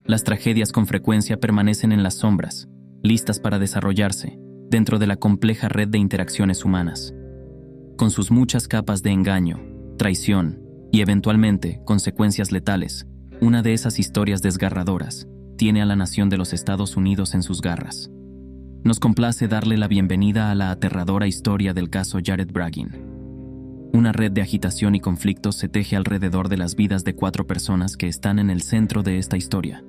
Las tragedias con frecuencia permanecen en las sombras, listas para desarrollarse, dentro de la compleja red de interacciones humanas. Con sus muchas capas de engaño, traición y eventualmente consecuencias letales, una de esas historias desgarradoras tiene a la nación de los Estados Unidos en sus garras. Nos complace darle la bienvenida a la aterradora historia del caso Jared Bragin. Una red de agitación y conflictos se teje alrededor de las vidas de 4 personas que están en el centro de esta historia.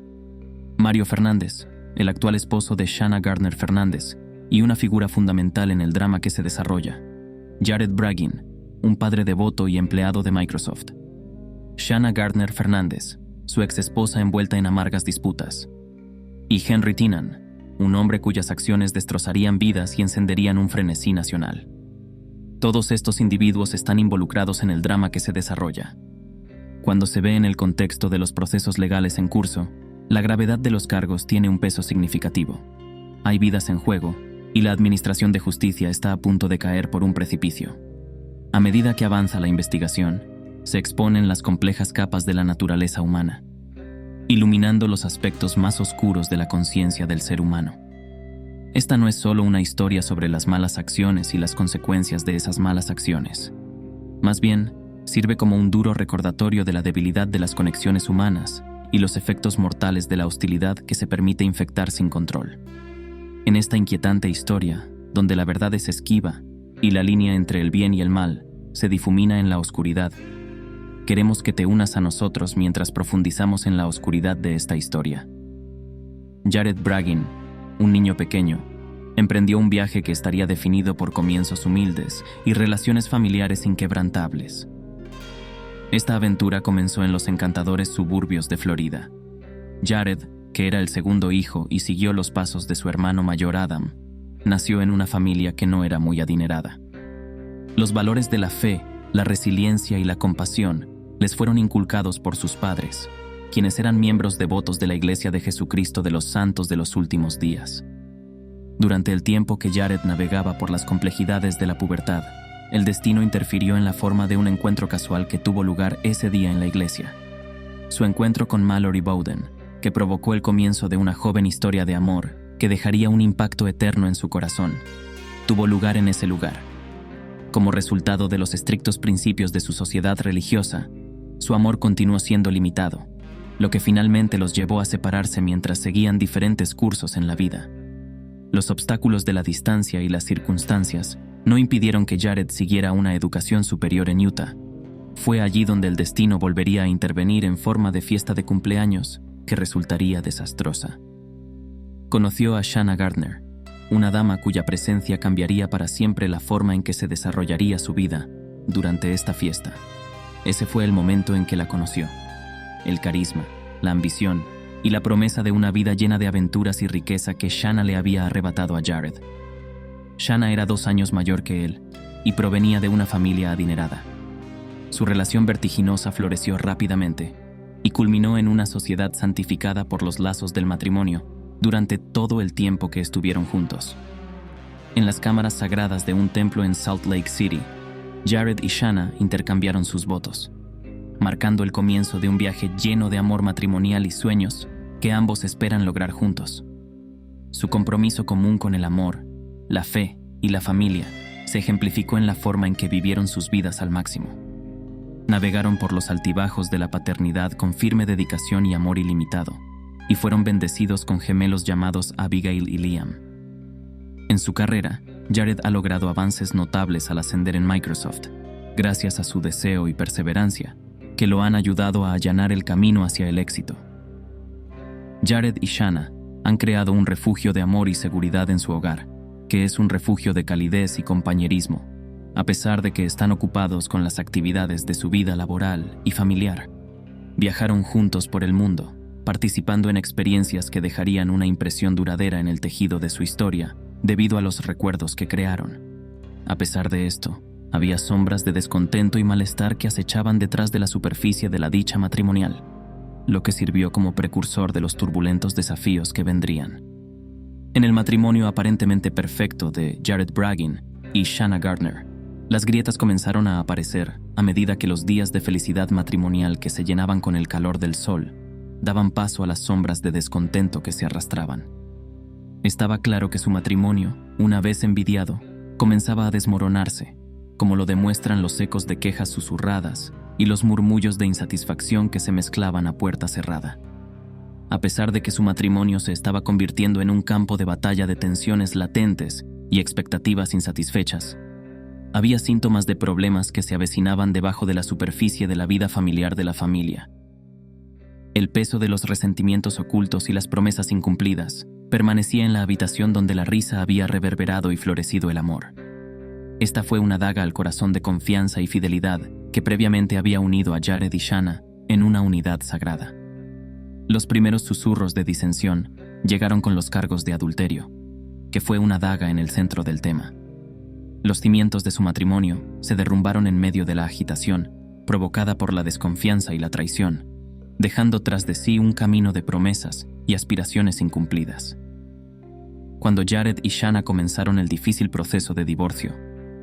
Mario Fernández, el actual esposo de Shanna Gardner Fernández, y una figura fundamental en el drama que se desarrolla. Jared Bragin, un padre devoto y empleado de Microsoft. Shanna Gardner Fernández, su ex esposa envuelta en amargas disputas. Y Henry Tienan, un hombre cuyas acciones destrozarían vidas y encenderían un frenesí nacional. Todos estos individuos están involucrados en el drama que se desarrolla. Cuando se ve en el contexto de los procesos legales en curso, la gravedad de los cargos tiene un peso significativo. Hay vidas en juego, y la administración de justicia está a punto de caer por un precipicio. A medida que avanza la investigación, se exponen las complejas capas de la naturaleza humana, iluminando los aspectos más oscuros de la conciencia del ser humano. Esta no es solo una historia sobre las malas acciones y las consecuencias de esas malas acciones. Más bien, sirve como un duro recordatorio de la debilidad de las conexiones humanas y los efectos mortales de la hostilidad que se permite infectar sin control. En esta inquietante historia, donde la verdad es esquiva y la línea entre el bien y el mal se difumina en la oscuridad, queremos que te unas a nosotros mientras profundizamos en la oscuridad de esta historia. Jared Bragin, un niño pequeño, emprendió un viaje que estaría definido por comienzos humildes y relaciones familiares inquebrantables. Esta aventura comenzó en los encantadores suburbios de Florida. Jared, que era el segundo hijo y siguió los pasos de su hermano mayor Adam, nació en una familia que no era muy adinerada. Los valores de la fe, la resiliencia y la compasión les fueron inculcados por sus padres, quienes eran miembros devotos de la Iglesia de Jesucristo de los Santos de los Últimos Días. Durante el tiempo que Jared navegaba por las complejidades de la pubertad, el destino interfirió en la forma de un encuentro casual que tuvo lugar ese día en la iglesia. Su encuentro con Mallory Bowden, que provocó el comienzo de una joven historia de amor que dejaría un impacto eterno en su corazón, tuvo lugar en ese lugar. Como resultado de los estrictos principios de su sociedad religiosa, su amor continuó siendo limitado, lo que finalmente los llevó a separarse mientras seguían diferentes cursos en la vida. Los obstáculos de la distancia y las circunstancias no impidieron que Jared siguiera una educación superior en Utah. Fue allí donde el destino volvería a intervenir en forma de fiesta de cumpleaños que resultaría desastrosa. Conoció a Shanna Gardner, una dama cuya presencia cambiaría para siempre la forma en que se desarrollaría su vida durante esta fiesta. Ese fue el momento en que la conoció. El carisma, la ambición y la promesa de una vida llena de aventuras y riqueza que Shanna le había arrebatado a Jared. Shanna era 2 años mayor que él y provenía de una familia adinerada. Su relación vertiginosa floreció rápidamente y culminó en una sociedad santificada por los lazos del matrimonio durante todo el tiempo que estuvieron juntos. En las cámaras sagradas de un templo en Salt Lake City, Jared y Shanna intercambiaron sus votos, marcando el comienzo de un viaje lleno de amor matrimonial y sueños que ambos esperan lograr juntos. Su compromiso común con el amor, la fe y la familia se ejemplificó en la forma en que vivieron sus vidas al máximo. Navegaron por los altibajos de la paternidad con firme dedicación y amor ilimitado, y fueron bendecidos con gemelos llamados Abigail y Liam. En su carrera, Jared ha logrado avances notables al ascender en Microsoft, gracias a su deseo y perseverancia, que lo han ayudado a allanar el camino hacia el éxito. Jared y Shanna han creado un refugio de amor y seguridad en su hogar, que es un refugio de calidez y compañerismo, a pesar de que están ocupados con las actividades de su vida laboral y familiar. Viajaron juntos por el mundo, participando en experiencias que dejarían una impresión duradera en el tejido de su historia, debido a los recuerdos que crearon. A pesar de esto, había sombras de descontento y malestar que acechaban detrás de la superficie de la dicha matrimonial, lo que sirvió como precursor de los turbulentos desafíos que vendrían. En el matrimonio aparentemente perfecto de Jared Bragin y Shanna Gardner, las grietas comenzaron a aparecer a medida que los días de felicidad matrimonial que se llenaban con el calor del sol daban paso a las sombras de descontento que se arrastraban. Estaba claro que su matrimonio, una vez envidiado, comenzaba a desmoronarse, como lo demuestran los ecos de quejas susurradas y los murmullos de insatisfacción que se mezclaban a puerta cerrada. A pesar de que su matrimonio se estaba convirtiendo en un campo de batalla de tensiones latentes y expectativas insatisfechas, había síntomas de problemas que se avecinaban debajo de la superficie de la vida familiar de la familia. El peso de los resentimientos ocultos y las promesas incumplidas permanecía en la habitación donde la risa había reverberado y florecido el amor. Esta fue una daga al corazón de confianza y fidelidad que previamente había unido a Jared y Shanna en una unidad sagrada. Los primeros susurros de disensión llegaron con los cargos de adulterio, que fue una daga en el centro del tema. Los cimientos de su matrimonio se derrumbaron en medio de la agitación provocada por la desconfianza y la traición, dejando tras de sí un camino de promesas y aspiraciones incumplidas. Cuando Jared y Shanna comenzaron el difícil proceso de divorcio,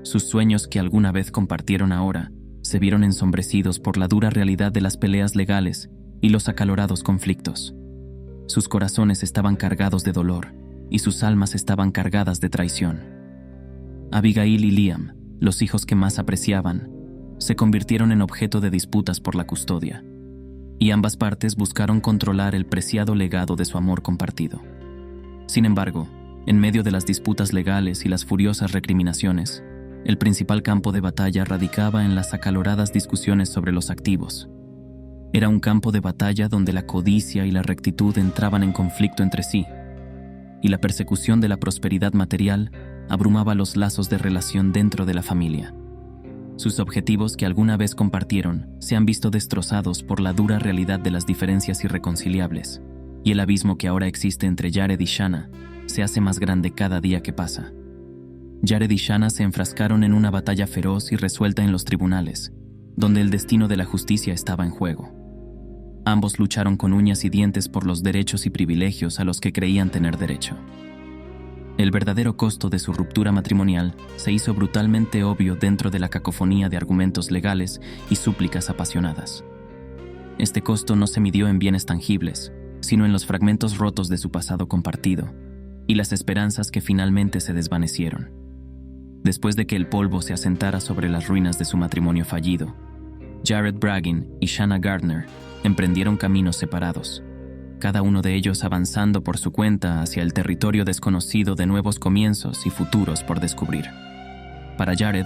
sus sueños que alguna vez compartieron ahora se vieron ensombrecidos por la dura realidad de las peleas legales y los acalorados conflictos. Sus corazones estaban cargados de dolor y sus almas estaban cargadas de traición. Abigail y Liam, los hijos que más apreciaban, se convirtieron en objeto de disputas por la custodia, y ambas partes buscaron controlar el preciado legado de su amor compartido. Sin embargo, en medio de las disputas legales y las furiosas recriminaciones, el principal campo de batalla radicaba en las acaloradas discusiones sobre los activos. Era un campo de batalla donde la codicia y la rectitud entraban en conflicto entre sí, y la persecución de la prosperidad material abrumaba los lazos de relación dentro de la familia. Sus objetivos que alguna vez compartieron se han visto destrozados por la dura realidad de las diferencias irreconciliables, y el abismo que ahora existe entre Jared y Shanna se hace más grande cada día que pasa. Jared y Shanna se enfrascaron en una batalla feroz y resuelta en los tribunales, donde el destino de la justicia estaba en juego. Ambos lucharon con uñas y dientes por los derechos y privilegios a los que creían tener derecho. El verdadero costo de su ruptura matrimonial se hizo brutalmente obvio dentro de la cacofonía de argumentos legales y súplicas apasionadas. Este costo no se midió en bienes tangibles, sino en los fragmentos rotos de su pasado compartido y las esperanzas que finalmente se desvanecieron. Después de que el polvo se asentara sobre las ruinas de su matrimonio fallido, Jared Braggin y Shanna Gardner emprendieron caminos separados, cada uno de ellos avanzando por su cuenta hacia el territorio desconocido de nuevos comienzos y futuros por descubrir. Para Jared,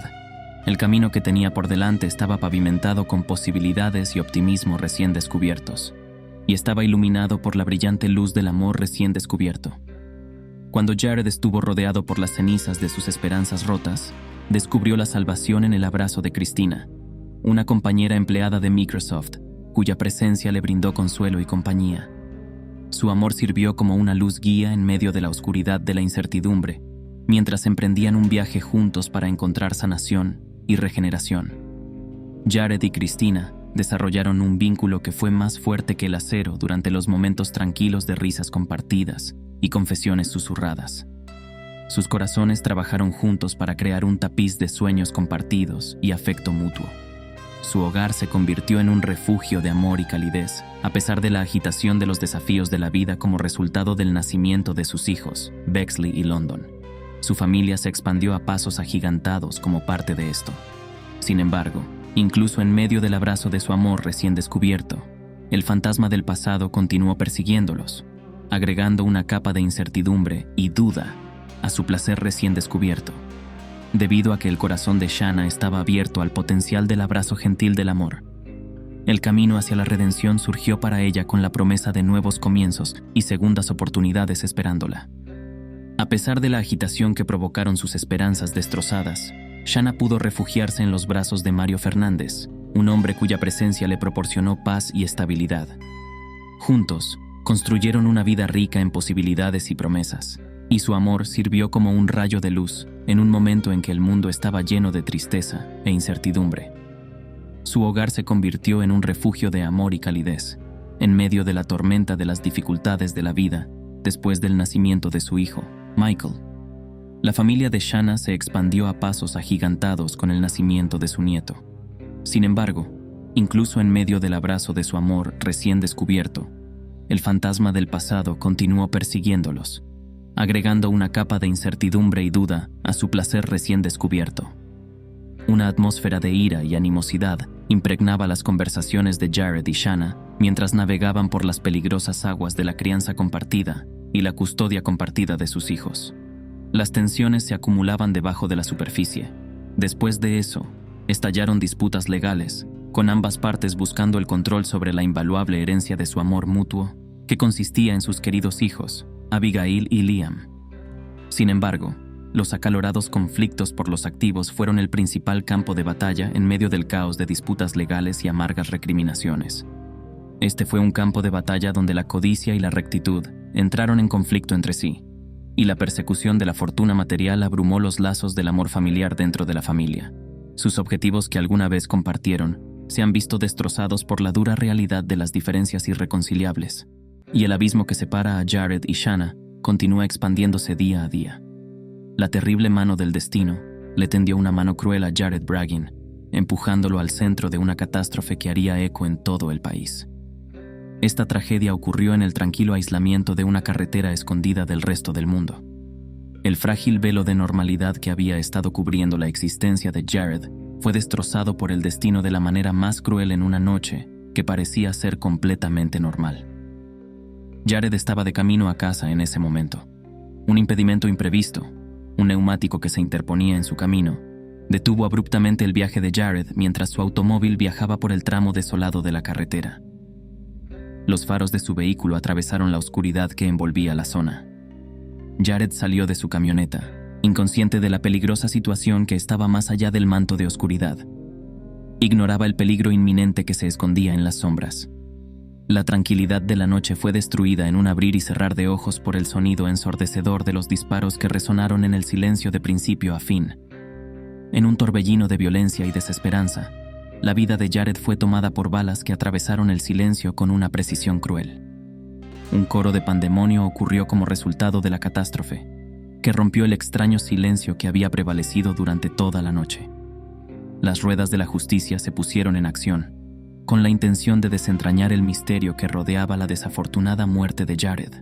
el camino que tenía por delante estaba pavimentado con posibilidades y optimismo recién descubiertos, y estaba iluminado por la brillante luz del amor recién descubierto. Cuando Jared estuvo rodeado por las cenizas de sus esperanzas rotas, descubrió la salvación en el abrazo de Christina, una compañera empleada de Microsoft, cuya presencia le brindó consuelo y compañía. Su amor sirvió como una luz guía en medio de la oscuridad de la incertidumbre, mientras emprendían un viaje juntos para encontrar sanación y regeneración. Jared y Christina desarrollaron un vínculo que fue más fuerte que el acero durante los momentos tranquilos de risas compartidas y confesiones susurradas. Sus corazones trabajaron juntos para crear un tapiz de sueños compartidos y afecto mutuo. Su hogar se convirtió en un refugio de amor y calidez, a pesar de la agitación de los desafíos de la vida como resultado del nacimiento de sus hijos, Bexley y London. Su familia se expandió a pasos agigantados como parte de esto. Sin embargo, incluso en medio del abrazo de su amor recién descubierto, el fantasma del pasado continuó persiguiéndolos, agregando una capa de incertidumbre y duda a su placer recién descubierto, debido a que el corazón de Shanna estaba abierto al potencial del abrazo gentil del amor. El camino hacia la redención surgió para ella con la promesa de nuevos comienzos y segundas oportunidades esperándola. A pesar de la agitación que provocaron sus esperanzas destrozadas, Shanna pudo refugiarse en los brazos de Mario Fernández, un hombre cuya presencia le proporcionó paz y estabilidad. Juntos, construyeron una vida rica en posibilidades y promesas, y su amor sirvió como un rayo de luz en un momento en que el mundo estaba lleno de tristeza e incertidumbre. Su hogar se convirtió en un refugio de amor y calidez, en medio de la tormenta de las dificultades de la vida, después del nacimiento de su hijo, Michael. La familia de Shanna se expandió a pasos agigantados con el nacimiento de su nieto. Sin embargo, incluso en medio del abrazo de su amor recién descubierto, el fantasma del pasado continuó persiguiéndolos, agregando una capa de incertidumbre y duda a su placer recién descubierto. Una atmósfera de ira y animosidad impregnaba las conversaciones de Jared y Shanna mientras navegaban por las peligrosas aguas de la crianza compartida y la custodia compartida de sus hijos. Las tensiones se acumulaban debajo de la superficie. Después de eso, estallaron disputas legales, con ambas partes buscando el control sobre la invaluable herencia de su amor mutuo, que consistía en sus queridos hijos, Abigail y Liam. Sin embargo, los acalorados conflictos por los activos fueron el principal campo de batalla en medio del caos de disputas legales y amargas recriminaciones. Este fue un campo de batalla donde la codicia y la rectitud entraron en conflicto entre sí, y la persecución de la fortuna material abrumó los lazos del amor familiar dentro de la familia. Sus objetivos que alguna vez compartieron se han visto destrozados por la dura realidad de las diferencias irreconciliables, y el abismo que separa a Jared y Shanna continúa expandiéndose día a día. La terrible mano del destino le tendió una mano cruel a Jared Braggin, empujándolo al centro de una catástrofe que haría eco en todo el país. Esta tragedia ocurrió en el tranquilo aislamiento de una carretera escondida del resto del mundo. El frágil velo de normalidad que había estado cubriendo la existencia de Jared fue destrozado por el destino de la manera más cruel en una noche que parecía ser completamente normal. Jared estaba de camino a casa en ese momento. Un impedimento imprevisto, un neumático que se interponía en su camino, detuvo abruptamente el viaje de Jared mientras su automóvil viajaba por el tramo desolado de la carretera. Los faros de su vehículo atravesaron la oscuridad que envolvía la zona. Jared salió de su camioneta, inconsciente de la peligrosa situación que estaba más allá del manto de oscuridad. Ignoraba el peligro inminente que se escondía en las sombras. La tranquilidad de la noche fue destruida en un abrir y cerrar de ojos por el sonido ensordecedor de los disparos que resonaron en el silencio de principio a fin. En un torbellino de violencia y desesperanza, la vida de Jared fue tomada por balas que atravesaron el silencio con una precisión cruel. Un coro de pandemonio ocurrió como resultado de la catástrofe, que rompió el extraño silencio que había prevalecido durante toda la noche. Las ruedas de la justicia se pusieron en acción, con la intención de desentrañar el misterio que rodeaba la desafortunada muerte de Jared.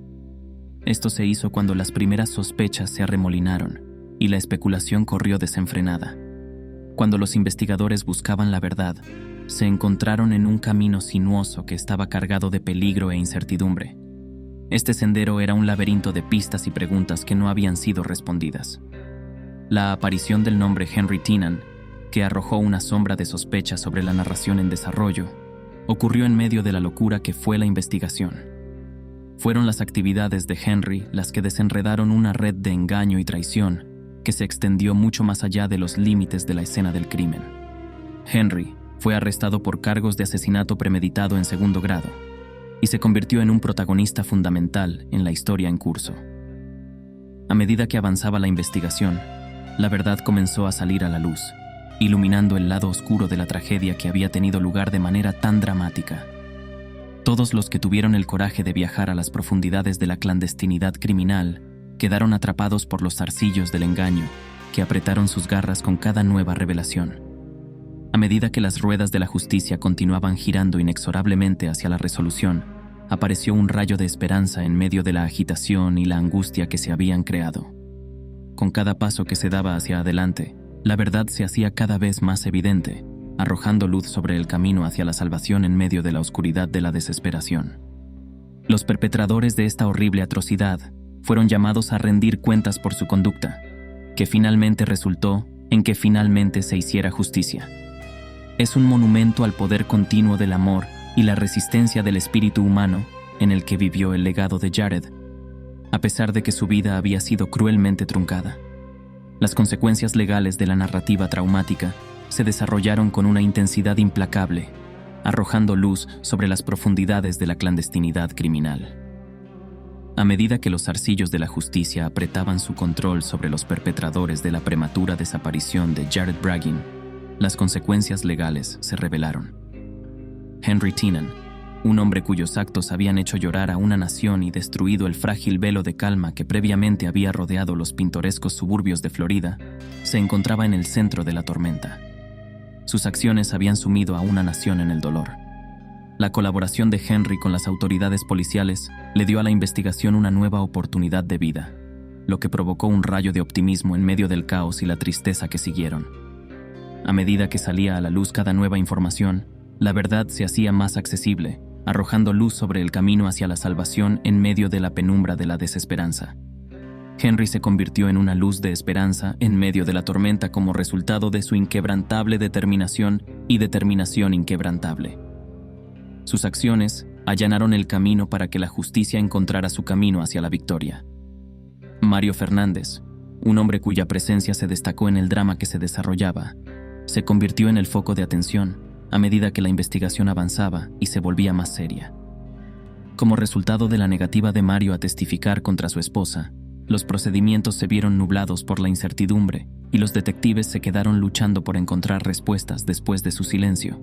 Esto se hizo cuando las primeras sospechas se arremolinaron y la especulación corrió desenfrenada. Cuando los investigadores buscaban la verdad, se encontraron en un camino sinuoso que estaba cargado de peligro e incertidumbre. Este sendero era un laberinto de pistas y preguntas que no habían sido respondidas. La aparición del nombre Henry Teenan, que arrojó una sombra de sospecha sobre la narración en desarrollo, ocurrió en medio de la locura que fue la investigación. Fueron las actividades de Henry las que desenredaron una red de engaño y traición que se extendió mucho más allá de los límites de la escena del crimen. Henry fue arrestado por cargos de asesinato premeditado en segundo grado y se convirtió en un protagonista fundamental en la historia en curso. A medida que avanzaba la investigación, la verdad comenzó a salir a la luz, iluminando el lado oscuro de la tragedia que había tenido lugar de manera tan dramática. Todos los que tuvieron el coraje de viajar a las profundidades de la clandestinidad criminal quedaron atrapados por los zarcillos del engaño, que apretaron sus garras con cada nueva revelación. A medida que las ruedas de la justicia continuaban girando inexorablemente hacia la resolución, apareció un rayo de esperanza en medio de la agitación y la angustia que se habían creado. Con cada paso que se daba hacia adelante, la verdad se hacía cada vez más evidente, arrojando luz sobre el camino hacia la salvación en medio de la oscuridad de la desesperación. Los perpetradores de esta horrible atrocidad fueron llamados a rendir cuentas por su conducta, que finalmente resultó en que finalmente se hiciera justicia. Es un monumento al poder continuo del amor y la resistencia del espíritu humano en el que vivió el legado de Jared, a pesar de que su vida había sido cruelmente truncada. Las consecuencias legales de la narrativa traumática se desarrollaron con una intensidad implacable, arrojando luz sobre las profundidades de la clandestinidad criminal. A medida que los zarcillos de la justicia apretaban su control sobre los perpetradores de la prematura desaparición de Jared Braggin, las consecuencias legales se revelaron. Henry Teenan, un hombre cuyos actos habían hecho llorar a una nación y destruido el frágil velo de calma que previamente había rodeado los pintorescos suburbios de Florida, se encontraba en el centro de la tormenta. Sus acciones habían sumido a una nación en el dolor. La colaboración de Henry con las autoridades policiales le dio a la investigación una nueva oportunidad de vida, lo que provocó un rayo de optimismo en medio del caos y la tristeza que siguieron. A medida que salía a la luz cada nueva información, la verdad se hacía más accesible, arrojando luz sobre el camino hacia la salvación en medio de la penumbra de la desesperanza. Henry se convirtió en una luz de esperanza en medio de la tormenta como resultado de su inquebrantable determinación y determinación inquebrantable. Sus acciones allanaron el camino para que la justicia encontrara su camino hacia la victoria. Mario Fernández, un hombre cuya presencia se destacó en el drama que se desarrollaba, se convirtió en el foco de atención a medida que la investigación avanzaba y se volvía más seria. Como resultado de la negativa de Mario a testificar contra su esposa, los procedimientos se vieron nublados por la incertidumbre y los detectives se quedaron luchando por encontrar respuestas después de su silencio.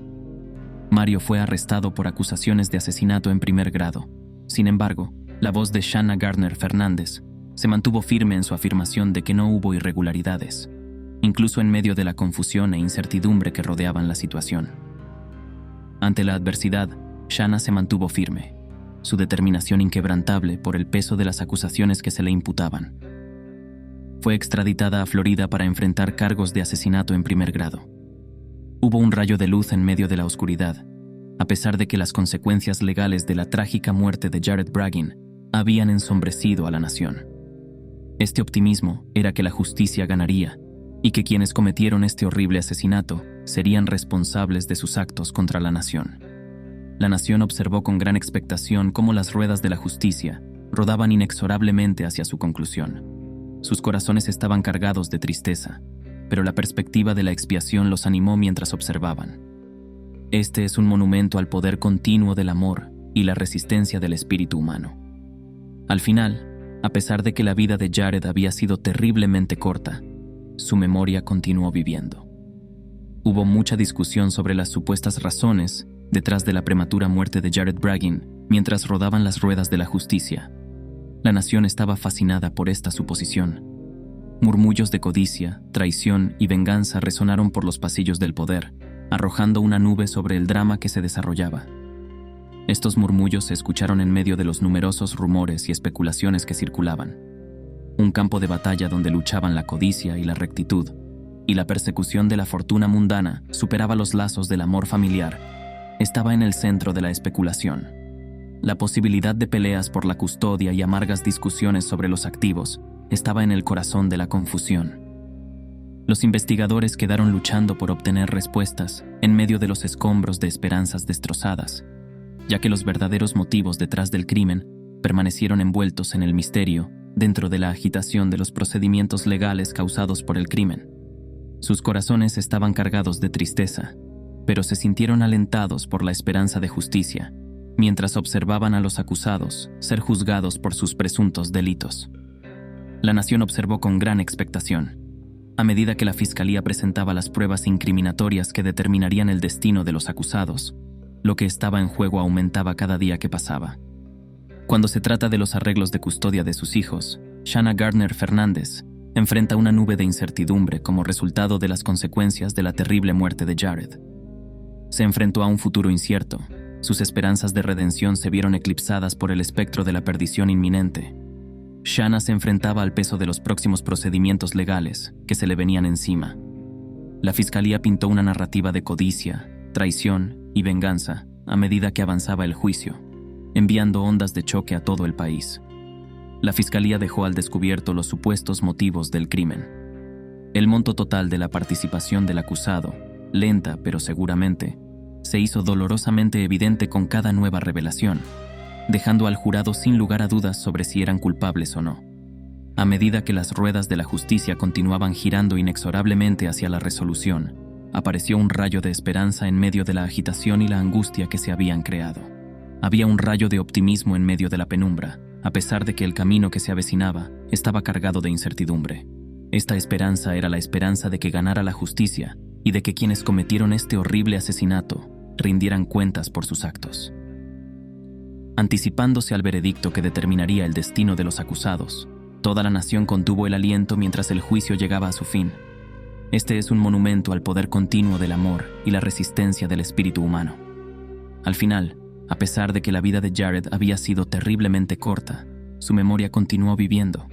Mario fue arrestado por acusaciones de asesinato en primer grado. Sin embargo, la voz de Shanna Gardner Fernández se mantuvo firme en su afirmación de que no hubo irregularidades, incluso en medio de la confusión e incertidumbre que rodeaban la situación. Ante la adversidad, Shanna se mantuvo firme, su determinación inquebrantable por el peso de las acusaciones que se le imputaban. Fue extraditada a Florida para enfrentar cargos de asesinato en primer grado. Hubo un rayo de luz en medio de la oscuridad, a pesar de que las consecuencias legales de la trágica muerte de Jared Braggin habían ensombrecido a la nación. Este optimismo era que la justicia ganaría y que quienes cometieron este horrible asesinato serían responsables de sus actos contra la nación. La nación observó con gran expectación cómo las ruedas de la justicia rodaban inexorablemente hacia su conclusión. Sus corazones estaban cargados de tristeza, pero la perspectiva de la expiación los animó mientras observaban. Este es un monumento al poder continuo del amor y la resistencia del espíritu humano. Al final, a pesar de que la vida de Jared había sido terriblemente corta, su memoria continuó viviendo. Hubo mucha discusión sobre las supuestas razones detrás de la prematura muerte de Jared Braggin mientras rodaban las ruedas de la justicia. La nación estaba fascinada por esta suposición. Murmullos de codicia, traición y venganza resonaron por los pasillos del poder, arrojando una nube sobre el drama que se desarrollaba. Estos murmullos se escucharon en medio de los numerosos rumores y especulaciones que circulaban. Un campo de batalla donde luchaban la codicia y la rectitud, y la persecución de la fortuna mundana superaba los lazos del amor familiar, estaba en el centro de la especulación. La posibilidad de peleas por la custodia y amargas discusiones sobre los activos estaba en el corazón de la confusión. Los investigadores quedaron luchando por obtener respuestas en medio de los escombros de esperanzas destrozadas, ya que los verdaderos motivos detrás del crimen permanecieron envueltos en el misterio dentro de la agitación de los procedimientos legales causados por el crimen. Sus corazones estaban cargados de tristeza, pero se sintieron alentados por la esperanza de justicia, mientras observaban a los acusados ser juzgados por sus presuntos delitos. La nación observó con gran expectación, a medida que la fiscalía presentaba las pruebas incriminatorias que determinarían el destino de los acusados. Lo que estaba en juego aumentaba cada día que pasaba. Cuando se trata de los arreglos de custodia de sus hijos, Shanna Gardner Fernández enfrenta una nube de incertidumbre como resultado de las consecuencias de la terrible muerte de Jared. Se enfrentó a un futuro incierto. Sus esperanzas de redención se vieron eclipsadas por el espectro de la perdición inminente. Shanna se enfrentaba al peso de los próximos procedimientos legales que se le venían encima. La fiscalía pintó una narrativa de codicia, traición y venganza a medida que avanzaba el juicio, enviando ondas de choque a todo el país. La fiscalía dejó al descubierto los supuestos motivos del crimen. El monto total de la participación del acusado, lenta pero seguramente, se hizo dolorosamente evidente con cada nueva revelación, dejando al jurado sin lugar a dudas sobre si eran culpables o no. A medida que las ruedas de la justicia continuaban girando inexorablemente hacia la resolución, apareció un rayo de esperanza en medio de la agitación y la angustia que se habían creado. Había un rayo de optimismo en medio de la penumbra, a pesar de que el camino que se avecinaba estaba cargado de incertidumbre. Esta esperanza era la esperanza de que ganara la justicia y de que quienes cometieron este horrible asesinato rindieran cuentas por sus actos. Anticipándose al veredicto que determinaría el destino de los acusados, toda la nación contuvo el aliento mientras el juicio llegaba a su fin. Este es un monumento al poder continuo del amor y la resistencia del espíritu humano. Al final, A pesar de que la vida de Jared había sido terriblemente corta, su memoria continuó viviendo.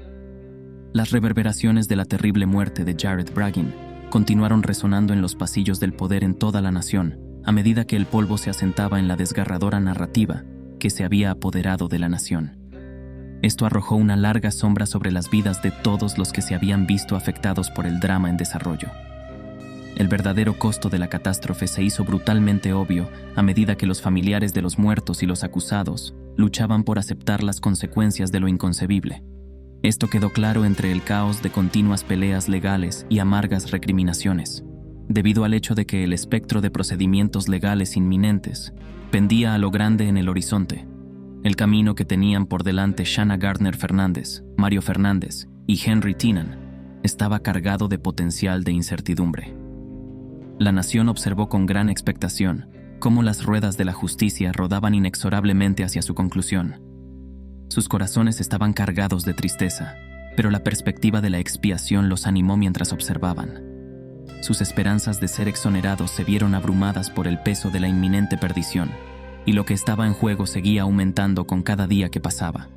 Las reverberaciones de la terrible muerte de Jared Braggin continuaron resonando en los pasillos del poder en toda la nación, a medida que el polvo se asentaba en la desgarradora narrativa que se había apoderado de la nación. Esto arrojó una larga sombra sobre las vidas de todos los que se habían visto afectados por el drama en desarrollo. El verdadero costo de la catástrofe se hizo brutalmente obvio a medida que los familiares de los muertos y los acusados luchaban por aceptar las consecuencias de lo inconcebible. Esto quedó claro entre el caos de continuas peleas legales y amargas recriminaciones, debido al hecho de que el espectro de procedimientos legales inminentes pendía a lo grande en el horizonte. El camino que tenían por delante Shanna Gardner Fernández, Mario Fernández y Henry Teenan estaba cargado de potencial de incertidumbre. La nación observó con gran expectación cómo las ruedas de la justicia rodaban inexorablemente hacia su conclusión. Sus corazones estaban cargados de tristeza, pero la perspectiva de la expiación los animó mientras observaban. Sus esperanzas de ser exonerados se vieron abrumadas por el peso de la inminente perdición, y lo que estaba en juego seguía aumentando con cada día que pasaba.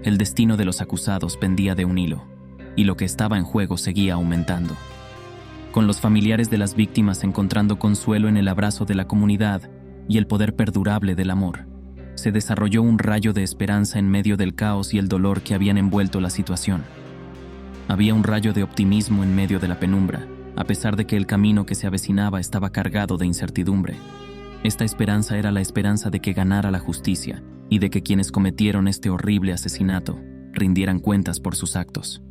El destino de los acusados pendía de un hilo, y lo que estaba en juego seguía aumentando. Con los familiares de las víctimas encontrando consuelo en el abrazo de la comunidad y el poder perdurable del amor, se desarrolló un rayo de esperanza en medio del caos y el dolor que habían envuelto la situación. Había un rayo de optimismo en medio de la penumbra, a pesar de que el camino que se avecinaba estaba cargado de incertidumbre. Esta esperanza era la esperanza de que ganara la justicia y de que quienes cometieron este horrible asesinato rindieran cuentas por sus actos.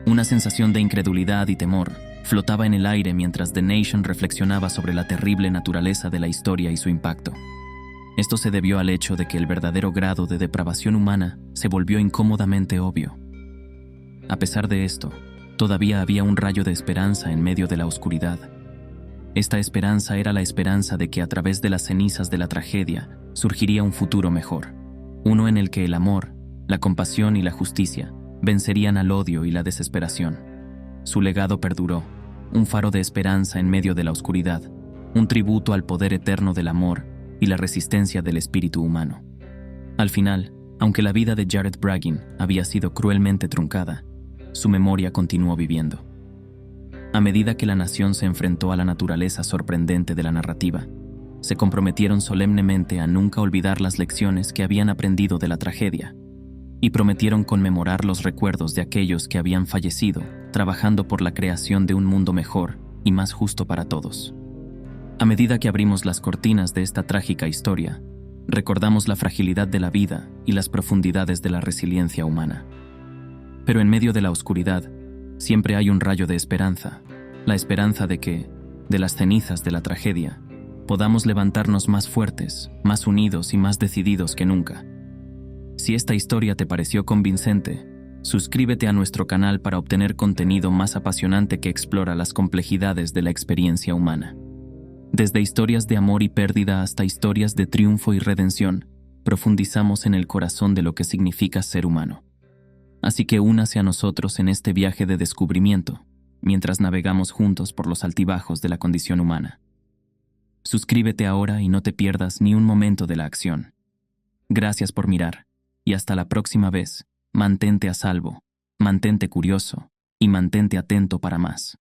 Una sensación de incredulidad y temor flotaba en el aire mientras The Nation reflexionaba sobre la terrible naturaleza de la historia y su impacto. Esto se debió al hecho de que el verdadero grado de depravación humana se volvió incómodamente obvio. A pesar de esto, todavía había un rayo de esperanza en medio de la oscuridad. Esta esperanza era la esperanza de que a través de las cenizas de la tragedia surgiría un futuro mejor, uno en el que el amor, la compasión y la justicia vencerían al odio y la desesperación. Su legado perduró, un faro de esperanza en medio de la oscuridad, un tributo al poder eterno del amor y la resistencia del espíritu humano. Al final, aunque la vida de Jared Braggin había sido cruelmente truncada, su memoria continuó viviendo. A medida que la nación se enfrentó a la naturaleza sorprendente de la narrativa, se comprometieron solemnemente a nunca olvidar las lecciones que habían aprendido de la tragedia y prometieron conmemorar los recuerdos de aquellos que habían fallecido trabajando por la creación de un mundo mejor y más justo para todos. A medida que abrimos las cortinas de esta trágica historia, recordamos la fragilidad de la vida y las profundidades de la resiliencia humana. Pero en medio de la oscuridad, siempre hay un rayo de esperanza, la esperanza de que, de las cenizas de la tragedia, podamos levantarnos más fuertes, más unidos y más decididos que nunca. Si esta historia te pareció convincente, suscríbete a nuestro canal para obtener contenido más apasionante que explora las complejidades de la experiencia humana. Desde historias de amor y pérdida hasta historias de triunfo y redención, profundizamos en el corazón de lo que significa ser humano. Así que únase a nosotros en este viaje de descubrimiento, mientras navegamos juntos por los altibajos de la condición humana. Suscríbete ahora y no te pierdas ni un momento de la acción. Gracias por mirar, y hasta la próxima vez, mantente a salvo, mantente curioso, y mantente atento para más.